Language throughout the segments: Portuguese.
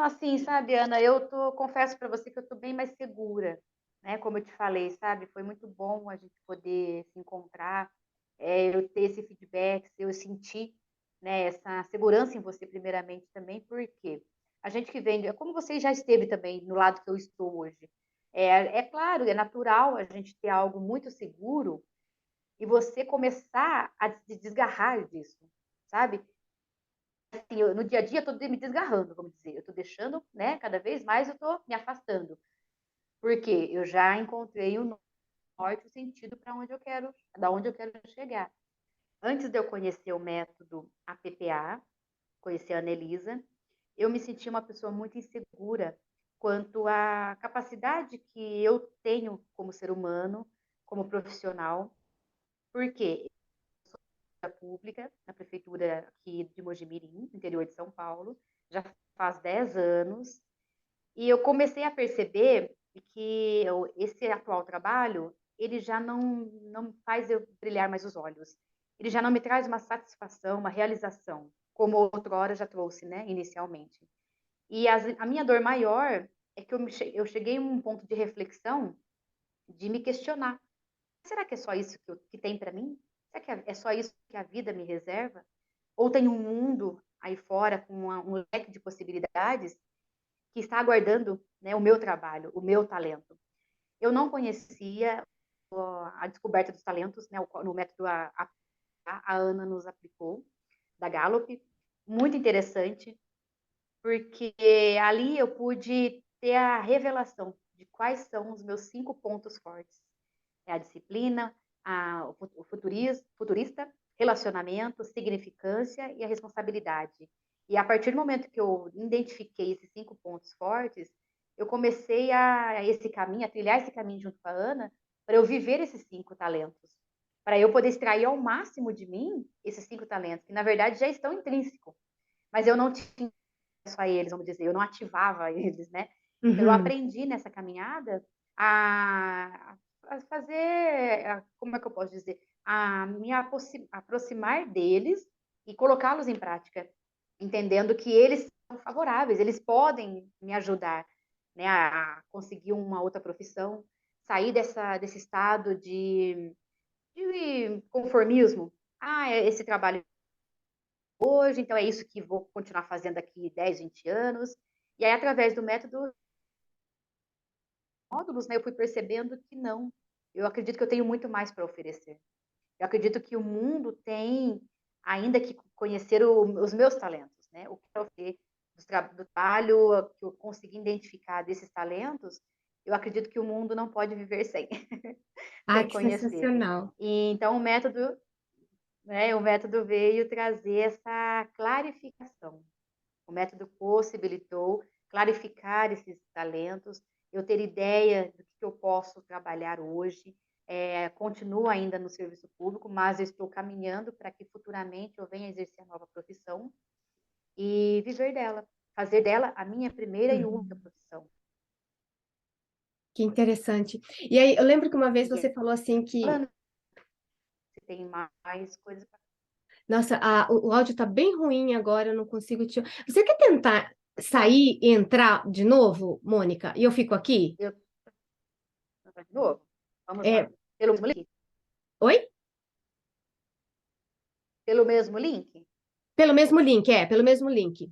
assim, sabe, Ana, confesso para você que eu tô bem mais segura, né? Como eu te falei, sabe? Foi muito bom a gente poder se encontrar, eu ter esse feedback, eu sentir, né, essa segurança em você primeiramente também, porque a gente que vem, como você já esteve também no lado que eu estou hoje, é claro, é natural a gente ter algo muito seguro e você começar a se desgarrar disso, sabe? Assim, no dia a dia, eu estou me desgarrando, vamos dizer. Eu estou deixando, né? Cada vez mais eu estou me afastando. Porque eu já encontrei o norte, o sentido para onde eu quero, da onde eu quero chegar. Antes de eu conhecer o método APPA, conhecer a Anelisa, eu me senti uma pessoa muito insegura quanto à capacidade que eu tenho como ser humano, como profissional. Por quê? Pública, na prefeitura aqui de Mojimirim, interior de São Paulo, já faz 10 anos, e eu comecei a perceber que esse atual trabalho, ele já não faz eu brilhar mais os olhos, ele já não me traz uma satisfação, uma realização, como outrora já trouxe, né, inicialmente. E a minha dor maior é que eu cheguei a um ponto de reflexão, de me questionar, será que é só isso que tem para mim? Será que é só isso que a vida me reserva? Ou tem um mundo aí fora com um leque de possibilidades que está aguardando, né, o meu trabalho, o meu talento? Eu não conhecia a descoberta dos talentos, né, no método a Ana nos aplicou, da Gallup, muito interessante, porque ali eu pude ter a revelação de quais são os meus 5 pontos fortes. É a disciplina, o futurista, relacionamento, significância e a responsabilidade. E a partir do momento que eu identifiquei esses 5 pontos fortes, eu comecei esse caminho, a trilhar esse caminho junto com a Ana, para eu viver esses 5 talentos, para eu poder extrair ao máximo de mim esses 5 talentos, que na verdade já estão intrínsecos, mas eu não tinha acesso a eles, vamos dizer, eu não ativava eles, né? Então eu Uhum. aprendi nessa caminhada a fazer, como é que eu posso dizer, a me aproximar deles e colocá-los em prática, entendendo que eles são favoráveis, eles podem me ajudar, né, a conseguir uma outra profissão, sair desse estado de conformismo. Esse trabalho hoje, então é isso que vou continuar fazendo daqui 10, 20 anos. E aí, através do método módulos, né, eu fui percebendo que não. Eu acredito que eu tenho muito mais para oferecer. Eu acredito que o mundo tem ainda que conhecer os meus talentos, né? O que eu sei do trabalho que eu consegui identificar desses talentos, eu acredito que o mundo não pode viver sem, Ah, sem que conhecer. sensacional. E, então, o método veio trazer essa clarificação. O método possibilitou clarificar esses talentos, eu ter ideia do que eu posso trabalhar hoje. Continuo ainda no serviço público, mas eu estou caminhando para que futuramente eu venha exercer a nova profissão e viver dela, fazer dela a minha primeira e única Uhum. profissão. Que interessante. E aí, eu lembro que uma vez E você falou assim que, falando, se tem mais coisas para nossa, o áudio tá bem ruim agora, eu não consigo te. Você quer tentar sair e entrar de novo, Mônica? E eu fico aqui? eu de novo. Vamos lá. É, Pelo mesmo link? oi? Pelo mesmo link? Pelo mesmo link, pelo mesmo link.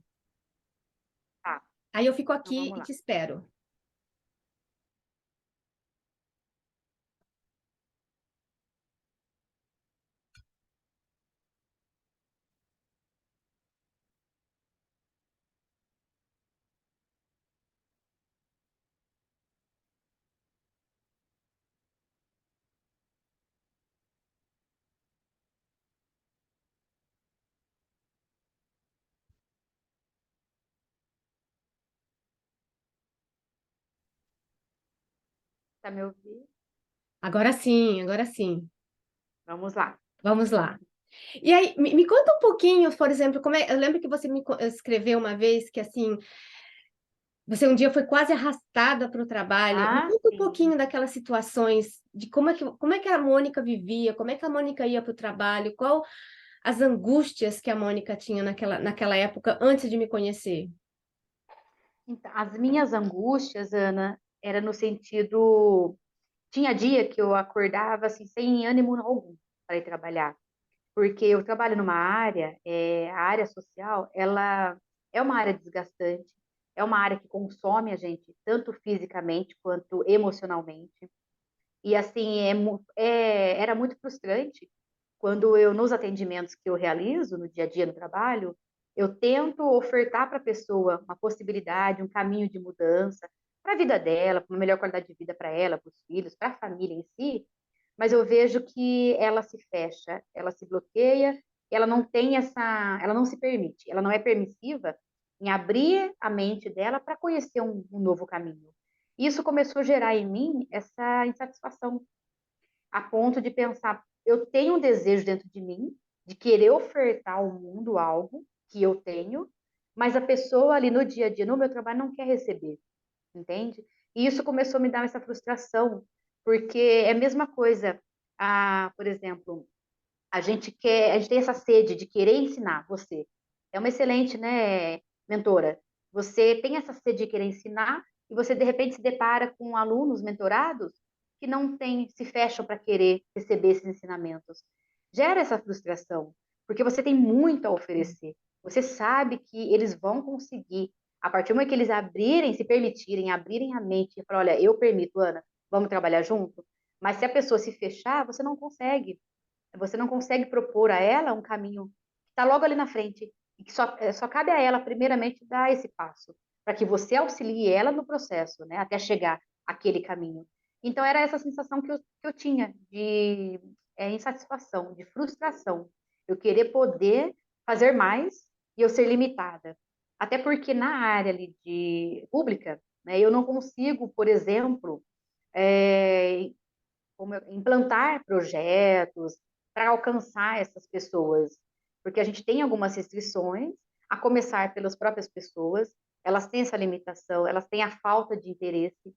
Tá, Aí eu fico então aqui vamos e lá. te espero. Tá me ouvindo? Agora sim, agora sim. Vamos lá. Vamos lá. E aí, me conta um pouquinho, por exemplo, eu lembro que você escreveu uma vez que assim, você um dia foi quase arrastada para o trabalho. Me conta um Sim. pouquinho daquelas situações, de como é que a Mônica vivia, como é que a Mônica ia para o trabalho, qual as angústias que a Mônica tinha naquela época antes de me conhecer. Então, as minhas angústias, Ana, era no sentido. Tinha dia que eu acordava assim, sem ânimo algum para ir trabalhar, porque eu trabalho numa área, a área social, ela é uma área desgastante, é uma área que consome a gente tanto fisicamente quanto emocionalmente. E assim, era muito frustrante quando eu, nos atendimentos que eu realizo no dia a dia no trabalho, eu tento ofertar para a pessoa uma possibilidade, um caminho de mudança para a vida dela, para uma melhor qualidade de vida para ela, para os filhos, para a família em si, mas eu vejo que ela se fecha, ela se bloqueia, ela não tem ela não se permite, ela não é permissiva em abrir a mente dela para conhecer um novo caminho. Isso começou a gerar em mim essa insatisfação, a ponto de pensar, eu tenho um desejo dentro de mim de querer ofertar ao mundo algo que eu tenho, mas a pessoa ali no dia a dia, no meu trabalho, não quer receber, entende? E isso começou a me dar essa frustração, porque é a mesma coisa, por exemplo, a gente tem essa sede de querer ensinar você. É uma excelente, né, mentora. Você tem essa sede de querer ensinar e você de repente se depara com alunos mentorados que não têm, se fecham para querer receber esses ensinamentos. Gera essa frustração, porque você tem muito a oferecer. Você sabe que eles vão conseguir, a partir do momento que eles abrirem, se permitirem, abrirem a mente e falar, olha, eu permito, Ana, vamos trabalhar junto. Mas se a pessoa se fechar, você não consegue. Você não consegue propor a ela um caminho que está logo ali na frente e que só cabe a ela, primeiramente, dar esse passo, para que você auxilie ela no processo, né, até chegar àquele caminho. Então, era essa sensação que eu tinha de insatisfação, de frustração. Eu querer poder fazer mais e eu ser limitada. Até porque na área ali de pública, né, eu não consigo, por exemplo, é, implantar projetos para alcançar essas pessoas, porque a gente tem algumas restrições, a começar pelas próprias pessoas, elas têm essa limitação, elas têm a falta de interesse.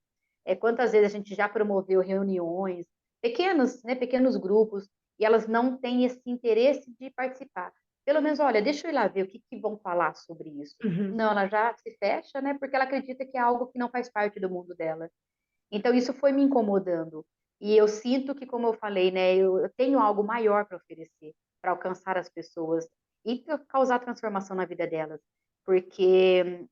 Quantas vezes a gente já promoveu reuniões, pequenos grupos, e elas não têm esse interesse de participar. Pelo menos, olha, deixa eu ir lá ver o que vão falar sobre isso. Uhum. Não, ela já se fecha, né? Porque ela acredita que é algo que não faz parte do mundo dela. Então, isso foi me incomodando. E eu sinto que, como eu falei, né, eu tenho algo maior para oferecer, para alcançar as pessoas e causar transformação na vida delas. Porque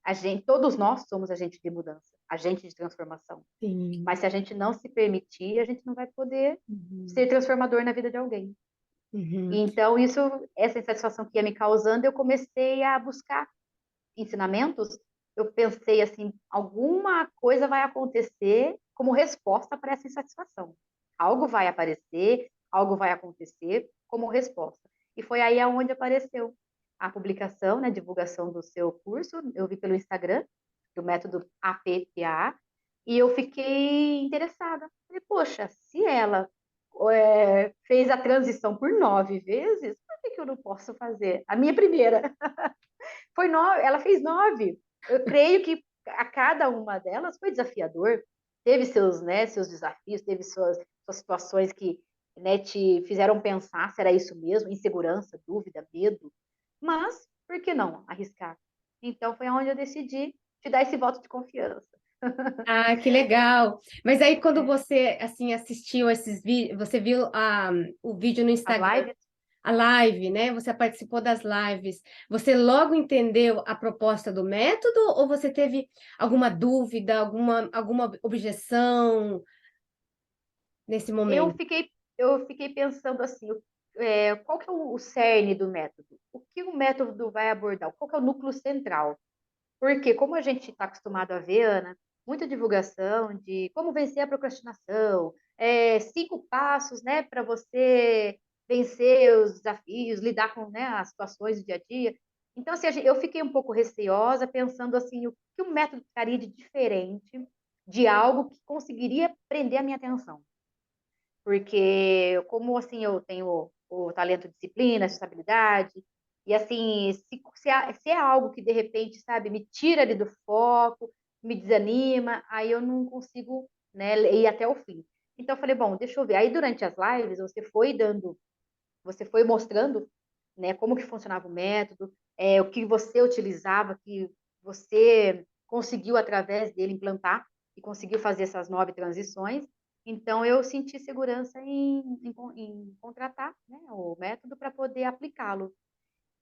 todos nós somos agentes de mudança, agentes de transformação. Sim. Mas se a gente não se permitir, a gente não vai poder Uhum. ser transformador na vida de alguém. Uhum. Então, essa insatisfação que ia me causando, eu comecei a buscar ensinamentos, eu pensei assim, alguma coisa vai acontecer como resposta para essa insatisfação. Algo vai aparecer, algo vai acontecer como resposta. E foi aí aonde apareceu a publicação, né, a divulgação do seu curso, eu vi pelo Instagram, do método APPA, e eu fiquei interessada. Falei, poxa, se ela fez a transição por 9 vezes, por que eu não posso fazer a minha primeira? Foi 9, ela fez 9. Eu creio que a cada uma delas foi desafiador. Teve seus desafios, teve suas situações que, né, te fizeram pensar se era isso mesmo, insegurança, dúvida, medo. Mas, por que não arriscar? Então, foi onde eu decidi te dar esse voto de confiança. Ah, que legal. Mas aí quando É. você assim assistiu esses vídeos, você viu o vídeo no As Instagram, lives, a live, né? Você participou das lives. Você logo entendeu a proposta do método ou você teve alguma dúvida, alguma objeção nesse eu momento? fiquei, eu fiquei pensando assim, qual que é o cerne do método? O que o método vai abordar? Qual que é o núcleo central? Porque, como a gente está acostumado a ver, Ana, muita divulgação de como vencer a procrastinação, 5 passos, né, para você vencer os desafios, lidar com, né, as situações do dia a dia. Então, assim, eu fiquei um pouco receosa, pensando assim, o que o método traria de diferente de algo que conseguiria prender a minha atenção. Porque, como assim, eu tenho o talento, disciplina, responsabilidade, e assim, se é algo que de repente, sabe, me tira ali do foco, me desanima, aí eu não consigo, né, ir até o fim. Então eu falei, bom, deixa eu ver. Aí durante as lives você foi mostrando, né, como que funcionava o método, o que você utilizava, que você conseguiu, através dele, implantar e conseguiu fazer essas 9 transições. Então, eu senti segurança em contratar, né, o método para poder aplicá-lo.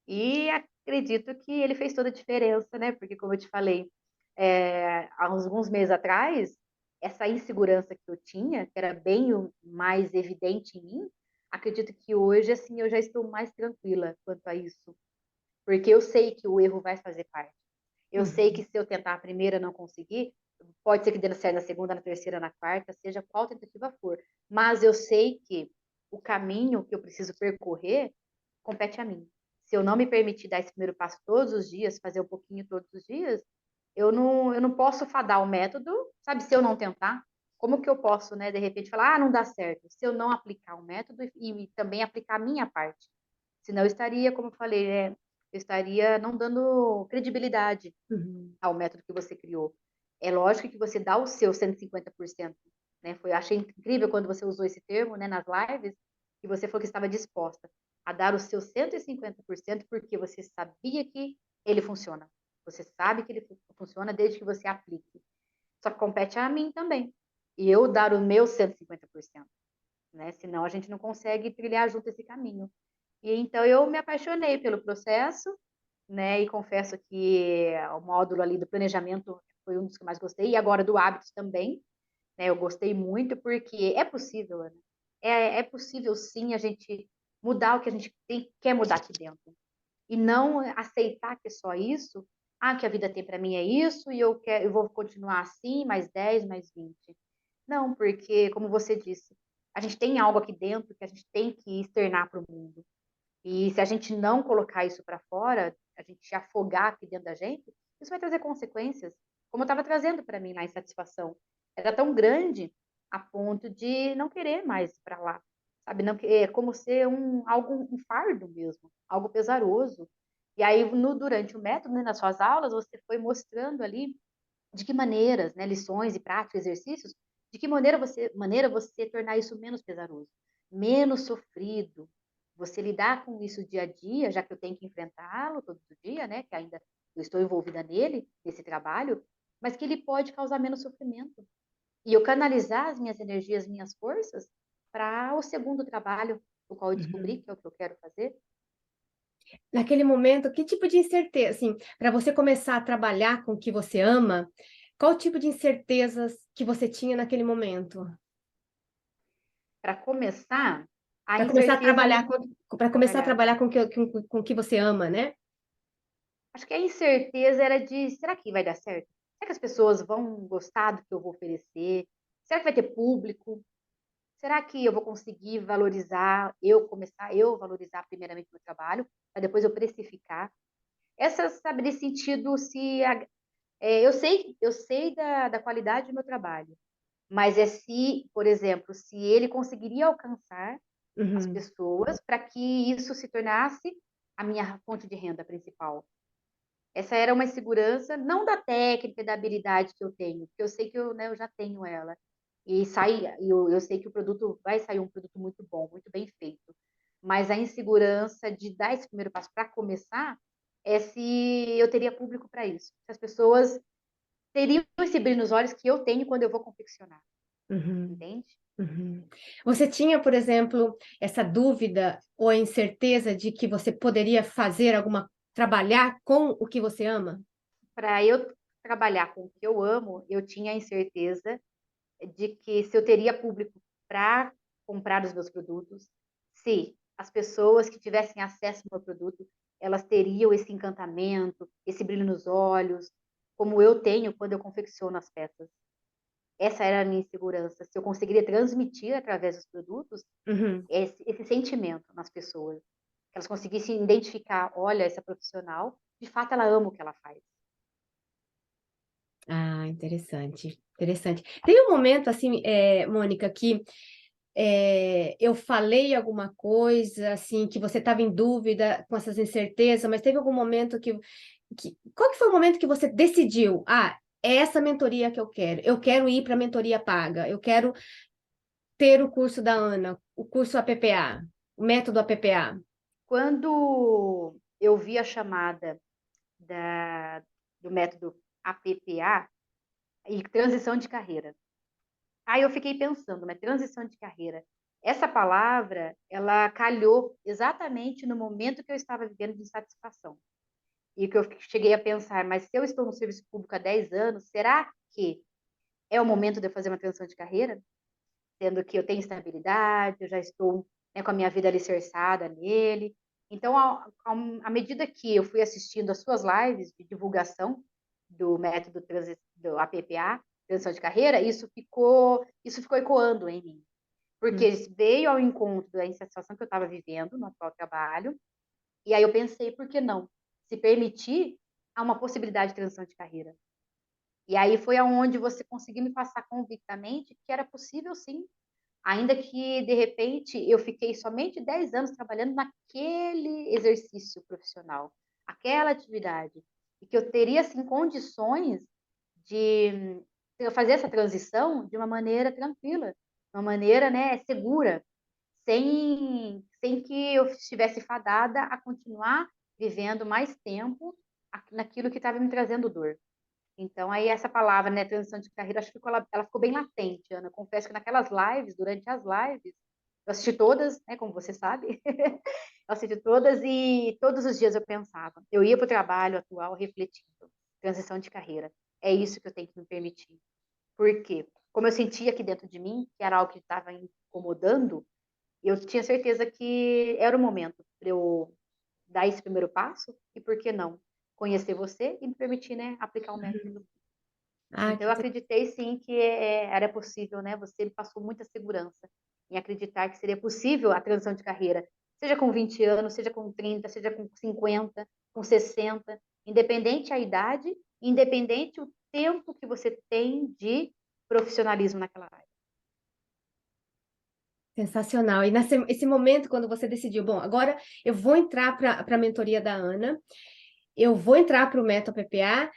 E acredito que ele fez toda a diferença, né? Porque, como eu te falei, há alguns meses atrás, essa insegurança que eu tinha, que era bem mais evidente em mim, acredito que hoje, assim, eu já estou mais tranquila quanto a isso. Porque eu sei que o erro vai fazer parte. Eu sei que Uhum. se eu tentar a primeira e não conseguir, pode ser que dê certo na segunda, na terceira, na quarta, seja qual tentativa for. Mas eu sei que o caminho que eu preciso percorrer compete a mim. Se eu não me permitir dar esse primeiro passo todos os dias, fazer um pouquinho todos os dias, eu não posso fadar o método, sabe? Se eu não tentar, como que eu posso, né, de repente falar, não dá certo, se eu não aplicar o método e também aplicar a minha parte. Senão eu estaria, como eu falei, eu estaria não dando credibilidade Uhum. ao método que você criou. É lógico que você dá o seu 150%, né? Achei incrível quando você usou esse termo, né, nas lives, que você falou que estava disposta a dar o seu 150% porque você sabia que ele funciona. Você sabe que ele funciona desde que você aplique. Só que compete a mim também. E eu dar o meu 150%, né? Senão a gente não consegue trilhar junto esse caminho. E então eu me apaixonei pelo processo, né? E confesso que o módulo ali do planejamento foi um dos que eu mais gostei, e agora do hábitos também, né? Eu gostei muito porque é possível, né? É possível sim a gente mudar o que a gente quer mudar aqui dentro. E não aceitar que é só isso, que a vida tem para mim é isso, e eu vou continuar assim, mais 10, mais 20. Não, porque, como você disse, a gente tem algo aqui dentro que a gente tem que externar para o mundo. E se a gente não colocar isso para fora, a gente afogar aqui dentro da gente, isso vai trazer consequências, como eu estava trazendo para mim lá, a insatisfação. Era tão grande a ponto de não querer mais para lá, sabe? Não, é como ser um fardo mesmo, algo pesaroso. E aí, durante o método, né, nas suas aulas, você foi mostrando ali de que maneiras, né, lições e práticas, exercícios, de que maneira você tornar isso menos pesaroso, menos sofrido, você lidar com isso dia a dia, já que eu tenho que enfrentá-lo todo dia, né, que ainda eu estou envolvida nele, nesse trabalho, mas que ele pode causar menos sofrimento. E eu canalizar as minhas energias, as minhas forças para o segundo trabalho, o qual eu descobri Uhum. que é o que eu quero fazer. Naquele momento, que tipo de incerteza, assim, para você começar a trabalhar com o que você ama, qual tipo de incertezas que você tinha naquele momento? Para começar, a Para começar a incerteza trabalhar ali, com para começar a trabalhar. trabalhar com o que você ama, né? Acho que a incerteza era de, será que vai dar certo? Será que as pessoas vão gostar do que eu vou oferecer? Será que vai ter público? Será que eu vou conseguir valorizar, eu valorizar primeiramente o meu trabalho, para depois eu precificar? Essa, sabe, nesse sentido, eu sei da qualidade do meu trabalho, mas é se, por exemplo, se ele conseguiria alcançar as Uhum. pessoas para que isso se tornasse a minha fonte de renda principal. Essa era uma insegurança, não da técnica e da habilidade que eu tenho, porque eu sei que né, eu já tenho ela. Eu sei que o produto vai sair um produto muito bom, muito bem feito. Mas a insegurança de dar esse primeiro passo para começar é se eu teria público para isso. Se as pessoas teriam esse brilho nos olhos que eu tenho quando eu vou confeccionar, Uhum. entende? Uhum. Você tinha, por exemplo, essa dúvida ou a incerteza de que você poderia fazer trabalhar com o que você ama? Para eu trabalhar com o que eu amo, eu tinha a incerteza de que se eu teria público para comprar os meus produtos, se as pessoas que tivessem acesso ao meu produto, elas teriam esse encantamento, esse brilho nos olhos, como eu tenho quando eu confecciono as peças. Essa era a minha insegurança, se eu conseguiria transmitir através dos produtos Uhum. esse sentimento nas pessoas, que elas conseguissem identificar, olha, essa profissional, de fato ela ama o que ela faz. Ah, interessante, interessante. Tem um momento, assim, Mônica, que eu falei alguma coisa, assim, que você estava em dúvida com essas incertezas, mas teve algum momento qual que foi o momento que você decidiu? Ah, é essa mentoria que eu quero ir para a mentoria paga, eu quero ter o curso da Ana, o curso APPA, o método APPA. Quando eu vi a chamada do método APPA e transição de carreira. Aí eu fiquei pensando, né? Transição de carreira. Essa palavra, ela calhou exatamente no momento que eu estava vivendo de insatisfação. E que eu cheguei a pensar, mas se eu estou no serviço público há 10 anos, será que é o momento de eu fazer uma transição de carreira? Sendo que eu tenho estabilidade, eu já estou, né, com a minha vida alicerçada nele. Então, à medida que eu fui assistindo as suas lives de divulgação do método do APPA, transição de carreira, isso ficou ecoando em mim. Porque veio ao encontro da insatisfação que eu estava vivendo no atual trabalho, e aí eu pensei, por que não? Se permitir, há uma possibilidade de transição de carreira. E aí foi aonde você conseguiu me passar convictamente que era possível, sim, ainda que, de repente, eu fiquei somente 10 anos trabalhando naquele exercício profissional, aquela atividade, e que eu teria, assim, condições de fazer essa transição de uma maneira tranquila, de uma maneira, né, segura, sem que eu estivesse fadada a continuar vivendo mais tempo naquilo que estava me trazendo dor. Então, aí essa palavra, né, transição de carreira, acho que ela ficou bem latente, Ana. Confesso que naquelas lives, durante as lives, eu assisti todas, né, como você sabe, eu assisti todas e todos os dias eu pensava, eu ia para o trabalho atual refletindo, transição de carreira, é isso que eu tenho que me permitir. Por quê? Como eu sentia aqui dentro de mim, que era algo que estava incomodando, eu tinha certeza que era o momento para eu dar esse primeiro passo e, por que não, conhecer você e me permitir, né, aplicar o método. Ah, Então, eu acreditei sim que era possível, né? Você me passou muita segurança em acreditar que seria possível a transição de carreira, seja com 20 anos, seja com 30, seja com 50, com 60, independente a idade, independente o tempo que você tem de profissionalismo naquela área. sensacional. E esse momento, quando você decidiu, bom, agora eu vou entrar para a mentoria da Ana, eu vou entrar para o método PPA,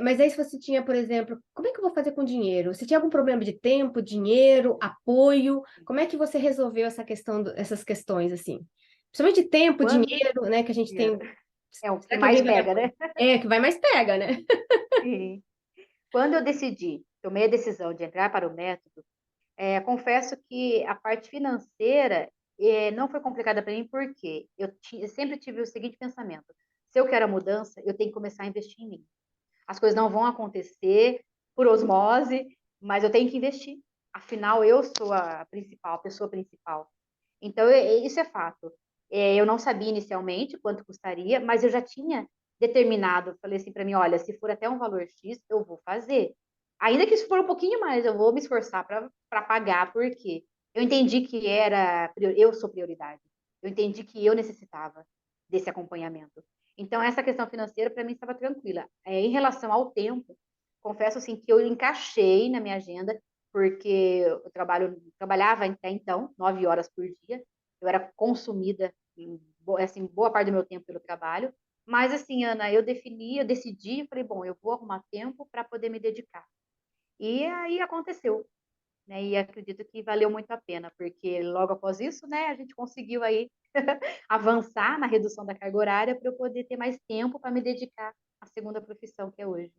mas aí se você tinha, por exemplo, como é que eu vou fazer com dinheiro? Você tinha algum problema de tempo, dinheiro, apoio? Como é que você resolveu essas questões, assim? Principalmente de tempo, Quando dinheiro, né, que a gente tem... é o que Será que mais alguém vai me pega, apoiar? né? Que vai mais pega, né? Sim. Quando eu tomei a decisão de entrar para o método, confesso que a parte financeira não foi complicada para mim, porque eu sempre tive o seguinte pensamento: se eu quero a mudança, eu tenho que começar a investir em mim. As coisas não vão acontecer por osmose, mas eu tenho que investir. Afinal, eu sou a principal, a pessoa principal. Então, isso é fato. Eu não sabia inicialmente quanto custaria, mas eu já tinha determinado, falei assim para mim, olha, se for até um valor X, eu vou fazer. Ainda que isso for um pouquinho mais, eu vou me esforçar para pagar, porque eu entendi que eu sou prioridade. Eu entendi que eu necessitava desse acompanhamento. Então, essa questão financeira, para mim, estava tranquila. Em relação ao tempo, confesso assim, que eu encaixei na minha agenda porque eu trabalhava até então 9 horas por dia, eu era consumida assim, boa parte do meu tempo pelo trabalho, mas assim, Ana, eu decidi, falei, bom, eu vou arrumar tempo para poder me dedicar. E aí aconteceu, né? E acredito que valeu muito a pena, porque logo após isso, né, a gente conseguiu aí avançar na redução da carga horária para eu poder ter mais tempo para me dedicar à segunda profissão que é hoje.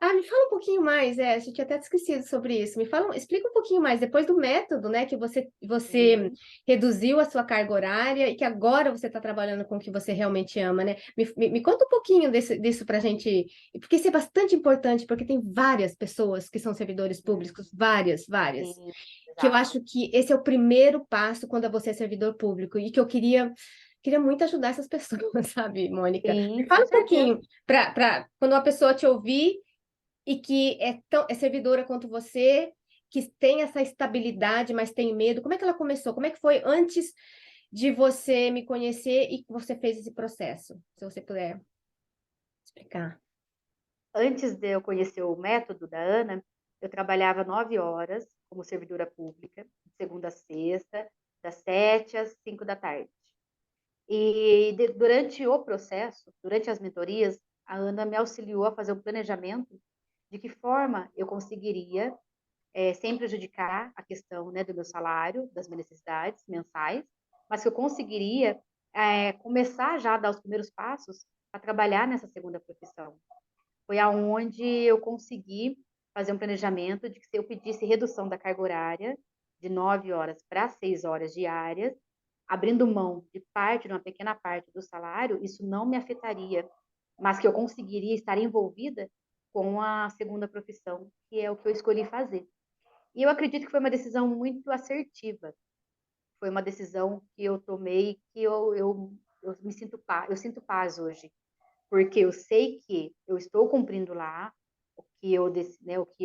Ah, me fala um pouquinho mais, a gente tinha até esquecido sobre isso. Explica um pouquinho mais, depois do método, né, que você Sim, reduziu a sua carga horária e que agora você está trabalhando com o que você realmente ama, né? Me conta um pouquinho disso para a gente, porque isso é bastante importante, porque tem várias pessoas que são servidores públicos, várias, várias, sim, que eu exato. acho que esse é o primeiro passo quando você é servidor público e que eu queria muito ajudar essas pessoas, sabe, Mônica? Me Sim, com fala um certeza. pouquinho, para quando uma pessoa te ouvir e que é servidora quanto você, que tem essa estabilidade, mas tem medo. Como é que ela começou? Como é que foi antes de você me conhecer e que você fez esse processo? Se você puder explicar. Antes de eu conhecer o método da Ana, eu trabalhava 9 horas como servidora pública, de segunda a sexta, das 7 às 5 da tarde. E durante o processo, durante as mentorias, a Ana me auxiliou a fazer um planejamento de que forma eu conseguiria, sem prejudicar a questão, né, do meu salário, das minhas necessidades mensais, mas que eu conseguiria começar já a dar os primeiros passos a trabalhar nessa segunda profissão. foi aonde eu consegui fazer um planejamento de que se eu pedisse redução da carga horária de 9 horas para 6 horas diárias, abrindo mão de uma pequena parte do salário, isso não me afetaria, mas que eu conseguiria estar envolvida com a segunda profissão, que é o que eu escolhi fazer. E eu acredito que foi uma decisão muito assertiva. Foi uma decisão que eu tomei que eu me sinto eu sinto paz hoje, porque eu sei que eu estou cumprindo lá o que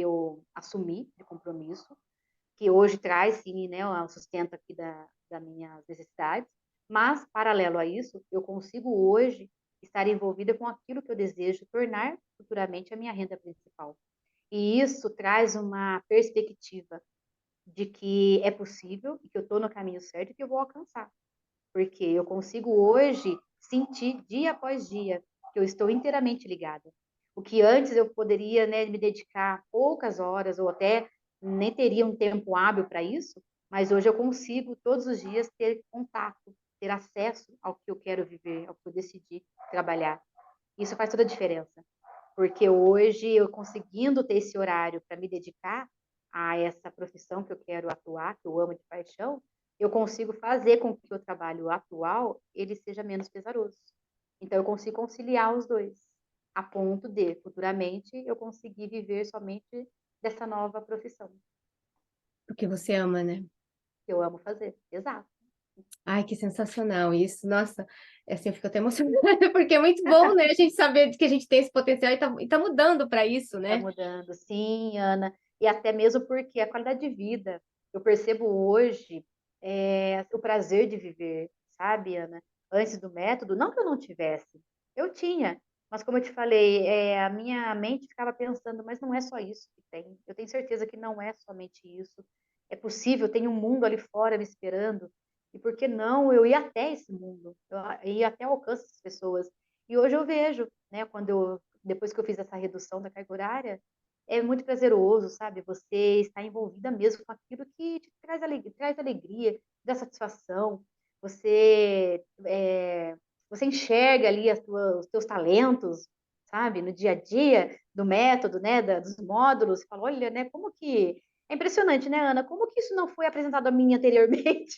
eu assumi de compromisso, que hoje traz sim, né, o sustento aqui das minhas necessidades, mas paralelo a isso, eu consigo hoje estar envolvida com aquilo que eu desejo tornar futuramente a minha renda principal. E isso traz uma perspectiva de que é possível e que eu estou no caminho certo e que eu vou alcançar. Porque eu consigo hoje sentir dia após dia que eu estou inteiramente ligada. O que antes eu poderia, né, me dedicar poucas horas ou até nem teria um tempo hábil para isso, mas hoje eu consigo todos os dias ter contato, ter acesso ao que eu quero viver, ao que eu decidi trabalhar. Isso faz toda a diferença, porque hoje eu conseguindo ter esse horário para me dedicar a essa profissão que eu quero atuar, que eu amo de paixão, eu consigo fazer com que o trabalho atual ele seja menos pesaroso. Então eu consigo conciliar os dois, a ponto de futuramente eu conseguir viver somente dessa nova profissão Porque você ama, né? que eu amo fazer. Exato. Ai, que sensacional isso. Nossa, assim, eu fico até emocionada, porque é muito bom, né? A gente saber que a gente tem esse potencial e tá mudando para isso, Está né? mudando, sim, Ana. E até mesmo porque a qualidade de vida, eu percebo hoje o prazer de viver, sabe, Ana? Antes do método, não que eu não tivesse, eu tinha, mas como eu te falei, a minha mente ficava pensando, mas não é só isso que tem. Eu tenho certeza que não é somente isso. É possível, tem um mundo ali fora me esperando. E por que não eu ir até esse mundo? Eu ir até o alcance das pessoas. E hoje eu vejo, né, depois que eu fiz essa redução da carga horária, é muito prazeroso, sabe? Você está envolvida mesmo com aquilo que te traz alegria, dá satisfação. Você, você enxerga ali os teus talentos, sabe? No dia a dia, do método, né? Dos módulos. Você fala, olha, né? Como que... É impressionante, né, Ana? Como que isso não foi apresentado a mim anteriormente?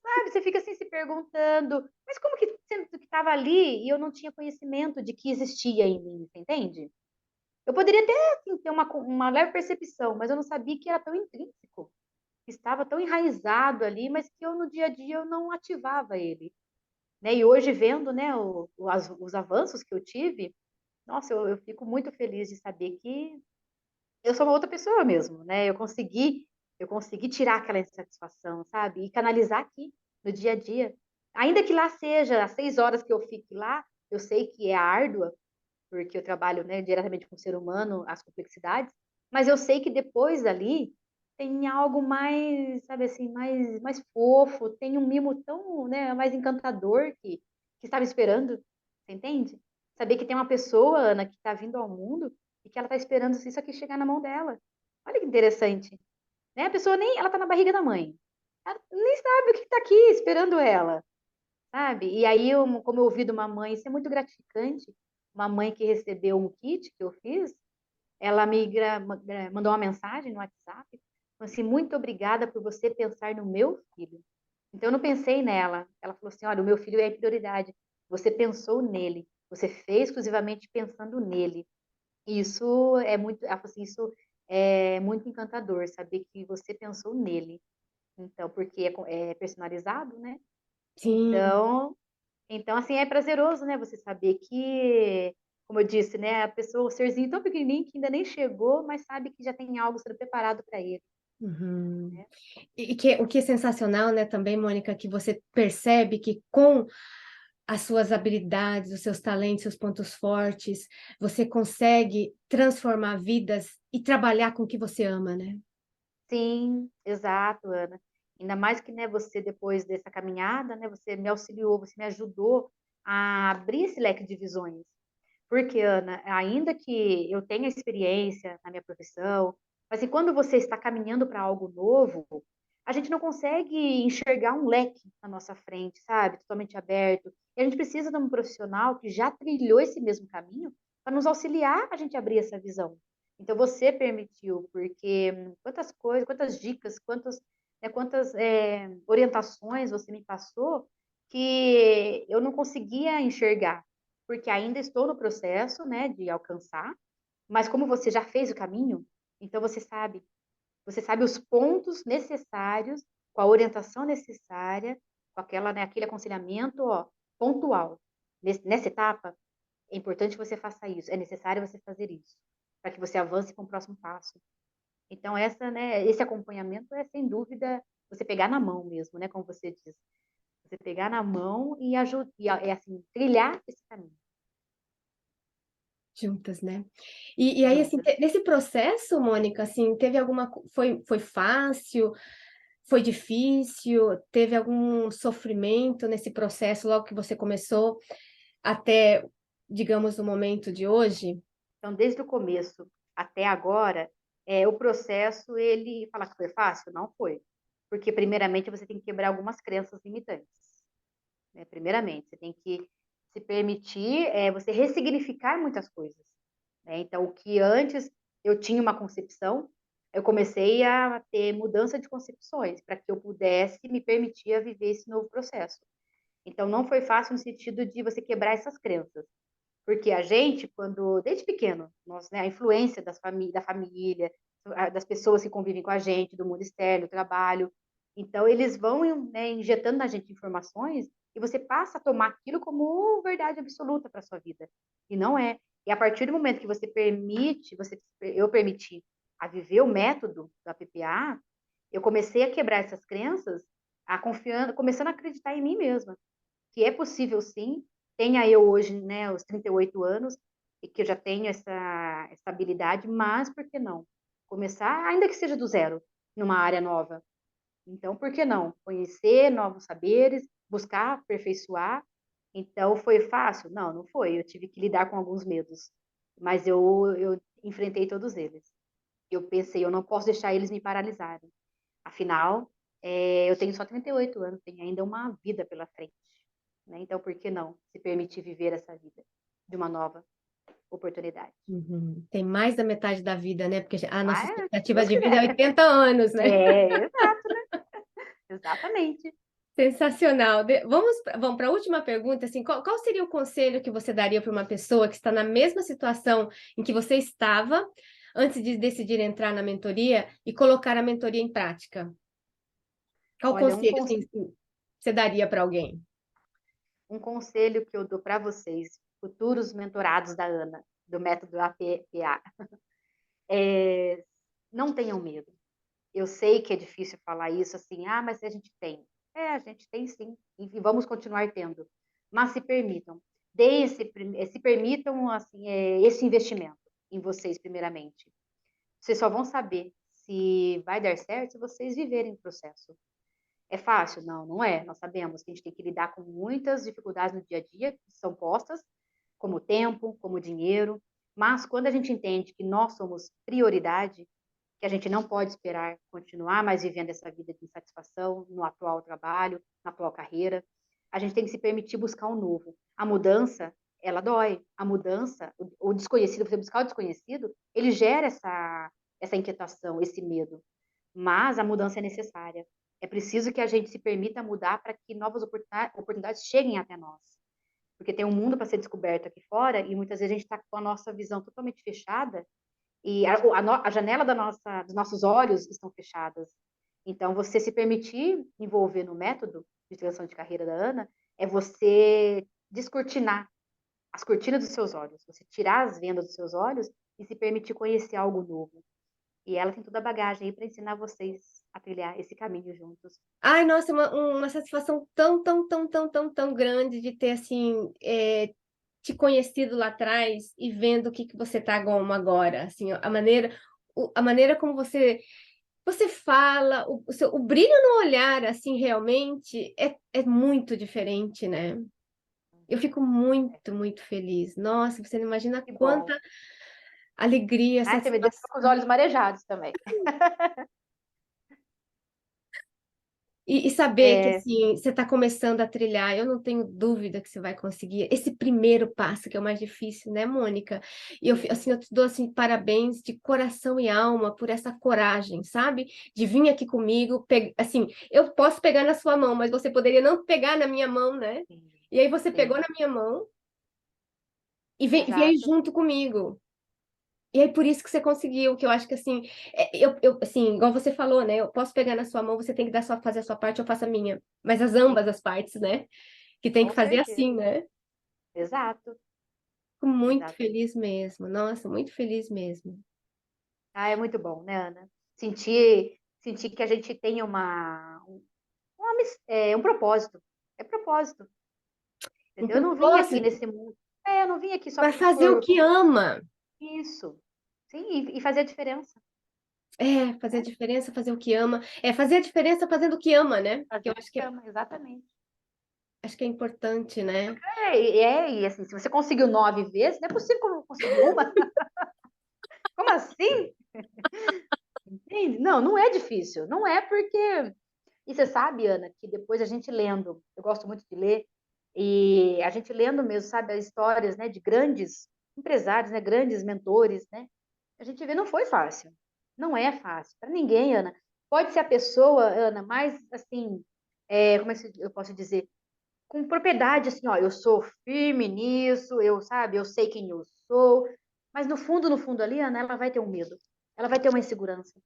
Sabe? Você fica assim se perguntando, mas como que sendo que estava ali e eu não tinha conhecimento de que existia em mim, você entende? Eu poderia até assim, ter uma leve percepção, mas eu não sabia que era tão intrínseco, que estava tão enraizado ali, mas que eu no dia a dia eu não ativava ele. Né? E hoje vendo, né, os avanços que eu tive, nossa, eu fico muito feliz de saber que eu sou uma outra pessoa mesmo, né? Eu consegui tirar aquela insatisfação, sabe? E canalizar aqui no dia a dia. Ainda que lá seja as 6 horas que eu fique lá, eu sei que é árdua, porque eu trabalho, né, diretamente com o ser humano, as complexidades, mas eu sei que depois dali tem algo mais, sabe assim, mais fofo, tem um mimo tão, né, mais encantador que estava esperando, você entende? Saber que tem uma pessoa, Ana, que está vindo ao mundo e que ela está esperando isso aqui chegar na mão dela. Olha que interessante, né? A pessoa nem, ela está na barriga da mãe. Ela nem sabe o que está aqui esperando ela, sabe? E aí, como eu ouvi de uma mãe, isso é muito gratificante. Uma mãe que recebeu um kit que eu fiz, ela mandou uma mensagem no WhatsApp, falou assim, muito obrigada por você pensar no meu filho. Então, eu não pensei nela. Ela falou assim, olha, o meu filho é a prioridade. Você pensou nele. Você fez exclusivamente pensando nele. Isso é muito, ela falou assim, isso é muito encantador, saber que você pensou nele. Então, porque é personalizado, né? Sim. Então, assim, é prazeroso, né? Você saber que, como eu disse, né? A pessoa, o serzinho tão pequenininho que ainda nem chegou, mas sabe que já tem algo sendo preparado para ele, Uhum. né? O que é sensacional, né, também, Mônica, que você percebe que com as suas habilidades, os seus talentos, seus pontos fortes, você consegue transformar vidas e trabalhar com o que você ama, né? Sim, exato, Ana. Ainda mais que, né, você, depois dessa caminhada, né, você me auxiliou, você me ajudou a abrir esse leque de visões. Porque, Ana, ainda que eu tenha experiência na minha profissão, mas assim, quando você está caminhando para algo novo, a gente não consegue enxergar um leque na nossa frente, sabe? Totalmente aberto. E a gente precisa de um profissional que já trilhou esse mesmo caminho para nos auxiliar a gente abrir essa visão. Então, você permitiu, porque quantas coisas, quantas dicas, quantas orientações você me passou que eu não conseguia enxergar, porque ainda estou no processo, né, de alcançar, mas como você já fez o caminho, então você sabe os pontos necessários, com a orientação necessária, com aquela, né, aquele aconselhamento, ó, pontual. Nessa etapa, é importante que você faça isso, é necessário você fazer isso, para que você avance para um próximo passo. Então, né, esse acompanhamento é, sem dúvida, você pegar na mão mesmo, né, como você diz. Você pegar na mão e, assim, trilhar esse caminho. Juntas, né? E aí, assim, Juntas. nesse processo, Mônica, assim, teve foi fácil, foi difícil, teve algum sofrimento nesse processo logo que você começou até, digamos, o momento de hoje? Então, desde o começo até agora, o processo, ele falar que foi fácil? Não foi. Porque, primeiramente, você tem que quebrar algumas crenças limitantes. Né? Primeiramente, você tem que se permitir, você ressignificar muitas coisas. Né? Então, o que antes eu tinha uma concepção, eu comecei a ter mudança de concepções para que eu pudesse me permitir a viver esse novo processo. Então, não foi fácil no sentido de você quebrar essas crenças. Porque a gente, desde pequeno, nós, né, a influência da família, das pessoas que convivem com a gente, do mundo externo, do trabalho, então eles vão, né, injetando na gente informações e você passa a tomar aquilo como verdade absoluta para sua vida. E não é. E a partir do momento que você permite, eu permiti a viver o método da PPA, eu comecei a quebrar essas crenças, começando a acreditar em mim mesma que é possível sim, tenha eu hoje, né, os 38 anos, e que eu já tenho essa estabilidade, mas por que não? Começar, ainda que seja do zero, numa área nova. Então, por que não? Conhecer novos saberes, buscar aperfeiçoar. Então, foi fácil? Não, não foi. Eu tive que lidar com alguns medos, mas eu enfrentei todos eles. Eu pensei, eu não posso deixar eles me paralisarem. Afinal, eu tenho só 38 anos, tenho ainda uma vida pela frente. Né? Então, por que não se permitir viver essa vida de uma nova oportunidade? Uhum. Tem mais da metade da vida, né? Porque a nossa Mas, se expectativa Deus de vida é quiser. 80 anos, né? Exato, exatamente. Sensacional. Vamos para a última pergunta, assim, qual seria o conselho que você daria para uma pessoa que está na mesma situação em que você estava antes de decidir entrar na mentoria e colocar a mentoria em prática? Qual Olha, conselho, assim, você daria para alguém? um conselho que eu dou para vocês, futuros mentorados da Ana, do método APPA, não tenham medo. Eu sei que é difícil falar isso assim, mas a gente tem. A gente tem sim, e vamos continuar tendo. Mas se permitam, se permitam assim, esse investimento em vocês, primeiramente. Vocês só vão saber se vai dar certo se vocês viverem o processo. É fácil? Não, não é. Nós sabemos que a gente tem que lidar com muitas dificuldades no dia a dia que são postas, como tempo, como dinheiro. Mas quando a gente entende que nós somos prioridade, que a gente não pode esperar continuar mais vivendo essa vida de insatisfação no atual trabalho, na atual carreira, a gente tem que se permitir buscar um novo. A mudança, ela dói. A mudança, o desconhecido, você buscar o desconhecido, ele gera essa inquietação, esse medo. Mas a mudança é necessária. É preciso que a gente se permita mudar para que novas oportunidades cheguem até nós. Porque tem um mundo para ser descoberto aqui fora e muitas vezes a gente está com a nossa visão totalmente fechada e a janela dos nossos olhos estão fechadas. Então, você se permitir envolver no método de transição de carreira da Ana é você descortinar as cortinas dos seus olhos, você tirar as vendas dos seus olhos e se permitir conhecer algo novo. E ela tem toda a bagagem aí para ensinar vocês a trilhar esse caminho juntos. Ai, nossa, uma satisfação tão grande de ter, assim, te conhecido lá atrás e vendo o que você tá como agora, assim, a maneira como você fala, o brilho no olhar, assim, realmente é muito diferente, né? Eu fico muito feliz. Nossa, você não imagina Que bom. quanta alegria, Você me deixou com os olhos marejados também. E saber que, É, assim, você está começando a trilhar, eu não tenho dúvida que você vai conseguir. Esse primeiro passo que é o mais difícil, né, Mônica? E eu, sim, assim, eu te dou, assim, parabéns de coração e alma por essa coragem, sabe? De vir aqui comigo, assim, eu posso pegar na sua mão, mas você poderia não pegar na minha mão, né? sim, E aí você pegou sim, na minha mão e veio exato. junto comigo. E aí, por isso que você conseguiu, que eu acho que assim, assim, igual você falou, né? Eu posso pegar na sua mão, você tem que fazer a sua parte, eu faço a minha. Mas ambas Sim, as partes, né? Que tem que com fazer assim, certeza. né? Exato, Fico muito exato. feliz mesmo. Nossa, muito feliz mesmo. Ah, é muito bom, né, Ana? Sentir que a gente tem um propósito. É propósito, Um entendeu? Eu não vim aqui propósito nesse mundo. Eu não vim aqui só para fazer o por que ama. isso. Sim, e fazer a diferença. É, fazer a Né? diferença, fazer o que ama. É fazer a diferença fazendo o que ama, né? Que Fazer eu o que ama, exatamente. acho que é importante, né? E assim, se você conseguiu 9 vezes, não é possível como eu consegui uma. Como assim? Entende? Não, não é difícil. Não é porque. E você sabe, Ana, que depois a gente lendo, eu gosto muito de ler, e a gente lendo mesmo, sabe, as histórias, né, de grandes empresários, né, grandes mentores, né, a gente vê, não foi fácil. Não é fácil. Para ninguém, Ana. Pode ser a pessoa, Ana, mais, assim, como é que eu posso dizer? Com propriedade, assim, ó, eu sou firme nisso, sabe, eu sei quem eu sou, mas no fundo ali, Ana, ela vai ter um medo, ela vai ter uma insegurança.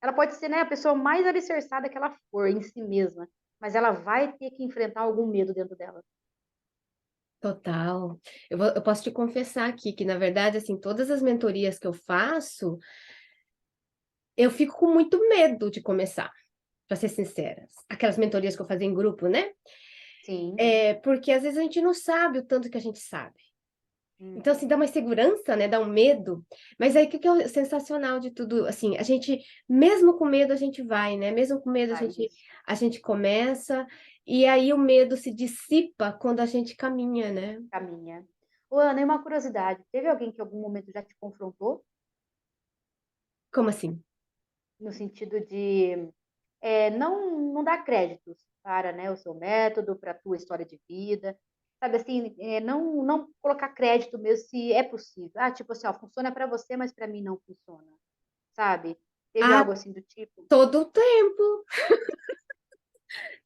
Ela pode ser, né, a pessoa mais alicerçada que ela for em si mesma, mas ela vai ter que enfrentar algum medo dentro dela. Total. Eu posso te confessar aqui que, na verdade, assim, todas as mentorias que eu faço, eu fico com muito medo de começar, para ser sincera. Aquelas mentorias que eu fazia em grupo, né? Sim. É, porque às vezes a gente não sabe o tanto que a gente sabe. Então, assim, Uhum. dá uma insegurança, né? Dá um medo. Mas aí, o que que é o sensacional de tudo? Assim, a gente, mesmo com medo, a gente vai, né? Mesmo com medo, Ah, isso. a gente começa. E aí o medo se dissipa quando a gente caminha, né? Caminha. Ô, Ana, e uma curiosidade, teve alguém que em algum momento já te confrontou? Como assim? No sentido de não dar créditos para, né, o seu método, para a tua história de vida, sabe assim, não colocar crédito mesmo se é possível. Ah, tipo assim, ó, funciona para você, mas para mim não funciona, sabe? Teve Ah, algo assim do tipo? todo o tempo,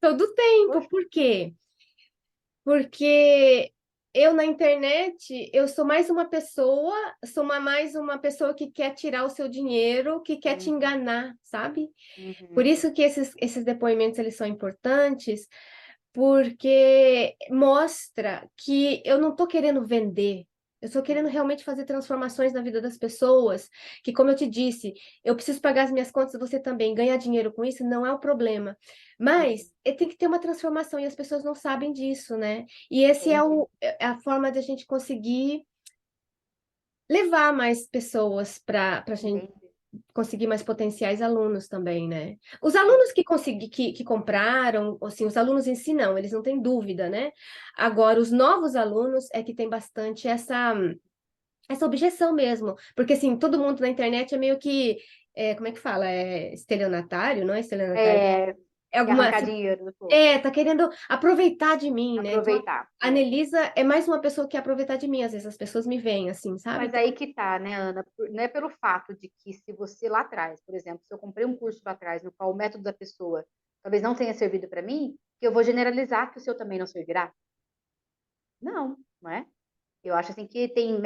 todo o tempo. Poxa, Por quê? Porque eu na internet, eu sou mais uma pessoa, mais uma pessoa que quer tirar o seu dinheiro, que quer te uhum, enganar, sabe? Por uhum, isso que esses depoimentos eles são importantes, porque mostra que eu não estou querendo vender, eu estou querendo uhum, realmente fazer transformações na vida das pessoas, que como eu te disse, eu preciso pagar as minhas contas, você também, ganhar dinheiro com isso não é o problema, uhum. mas tem que ter uma transformação e as pessoas não sabem disso, né? E esse Entendi, é a forma de a gente conseguir levar mais pessoas para a gente entendi. conseguir mais potenciais alunos também, né? Os alunos Sim, que consegui, que compraram, assim, os alunos em si não, eles não têm dúvida, né? Agora, os novos alunos é que tem bastante essa objeção mesmo, porque assim, todo mundo na internet é meio que, como é que fala? É estelionatário, não é estelionatário? é, É quer alguma, arrancar assim, dinheiro do povo, tá querendo aproveitar de mim, né? Então, aproveitar. a Anelisa é mais uma pessoa que quer aproveitar de mim, às vezes as pessoas me veem assim, sabe? Mas Então, aí que tá, né, Ana? Não é pelo fato de que se você lá atrás, por exemplo, se eu comprei um curso lá atrás no qual o método da pessoa talvez não tenha servido para mim, que eu vou generalizar que o seu também não servirá? Não, não é? Eu acho assim que tem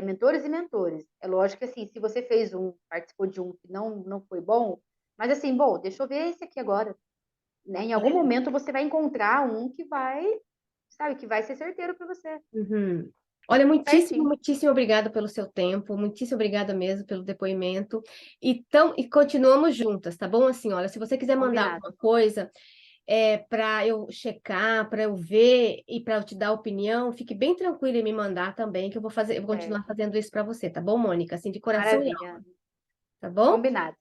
mentores e mentores. É lógico que assim, se você fez participou de um que não foi bom, mas assim, bom, deixa eu ver esse aqui agora. Né? Em algum momento você vai encontrar um que vai, sabe, que vai ser certeiro para você. uhum. Olha, Certinho, muitíssimo obrigada pelo seu tempo, muitíssimo obrigada mesmo pelo depoimento. E continuamos juntas, tá bom? Assim, olha, se você quiser mandar combinado. alguma coisa para eu checar, para eu ver e para eu te dar opinião, fique bem tranquila em me mandar também, que eu vou continuar Certo. fazendo isso para você, tá bom, Mônica? Assim, de coração e Maravilha. alma, tá bom? Combinado.